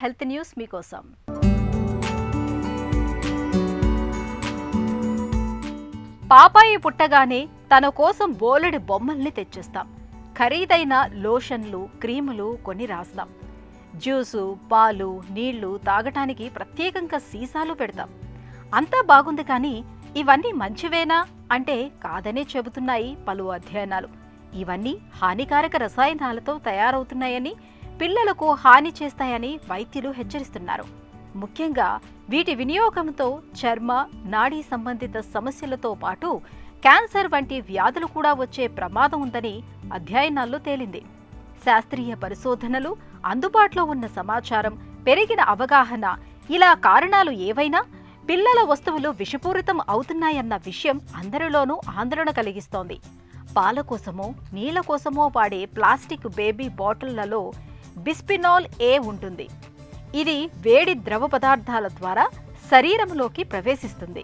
Health news మీకోసం. పాపాయి పుట్టగానే తన కోసం బోలెడు బొమ్మల్ని తెచ్చేస్తాం. ఖరీదైన లోషన్లు, క్రీములు కొన్ని రాస్తాం. జ్యూసు, పాలు, నీళ్లు తాగటానికి ప్రత్యేకంగా సీసాలు పెడతాం. అంతా బాగుంది, కానీ ఇవన్నీ మంచివేనా అంటే కాదనే చెబుతున్నాయి పలు అధ్యయనాలు. ఇవన్నీ హానికారక రసాయనాలతో తయారవుతున్నాయని, పిల్లలకు హాని చేస్తాయని వైద్యులు హెచ్చరిస్తున్నారు. ముఖ్యంగా వీటి వినియోగంతో చర్మ, నాడీ సంబంధిత సమస్యలతో పాటు క్యాన్సర్ వంటి వ్యాధులు కూడా వచ్చే ప్రమాదం ఉందని అధ్యయనాల్లో తేలింది. శాస్త్రీయ పరిశోధనలు, అందుబాటులో ఉన్న సమాచారం, పెరిగిన అవగాహన, ఇలా కారణాలు ఏవైనా పిల్లల వస్తువులు విషపూరితం అవుతున్నాయన్న విషయం అందరిలోనూ ఆందోళన కలిగిస్తోంది. పాల కోసమో, నీళ్ల కోసమో వాడే ప్లాస్టిక్ బేబీ బాటిళ్లలో బిస్ఫినాల్ ఏ ఉంటుంది. ఇది వేడి ద్రవ పదార్థాల ద్వారా శరీరంలోకి ప్రవేశిస్తుంది.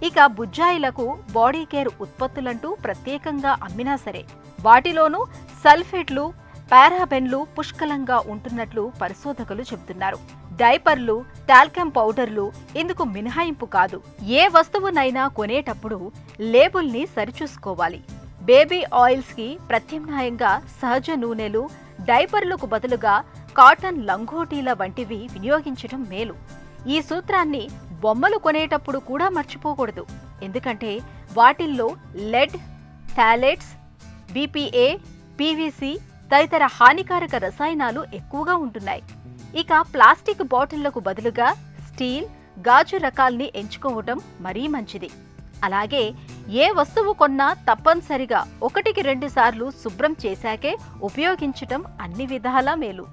ఇక బుజ్జాయిలకు బాడీ కేర్ ఉత్పత్తులంటూ ప్రత్యేకంగా అమ్మినా సరే వాటిలోనూ సల్ఫేట్లు, పారాబెన్లు పుష్కలంగా ఉంటున్నట్లు పరిశోధకులు చెబుతున్నారు. డైపర్లు, టాల్కమ్ పౌడర్లు ఇందుకు మినహాయింపు కాదు. ఏ వస్తువునైనా కొనేటప్పుడు లేబుల్ని సరిచూసుకోవాలి. బేబీ ఆయిల్స్ కి ప్రత్యామ్నాయంగా సహజ నూనెలు, డైపర్లకు బదులుగా కాటన్ లంగోటీల వంటివి వినియోగించడం మేలు. ఈ సూత్రాన్ని బొమ్మలు కొనేటప్పుడు కూడా మర్చిపోకూడదు. ఎందుకంటే వాటిల్లో లెడ్, థాలేట్స్, బీపీఏ, పీవీసీ తదితర హానికారక రసాయనాలు ఎక్కువగా ఉంటున్నాయి. ఇక ప్లాస్టిక్ బాటిళ్లకు బదులుగా స్టీల్, గాజు రకాల్ని ఎంచుకోవటం మరీ మంచిది. అలాగే ఏ వస్తువు కొన్నా తప్పనిసరిగా 1-2 సార్లు శుభ్రం చేశాకే ఉపయోగించటం అన్ని విధాలా మేలు.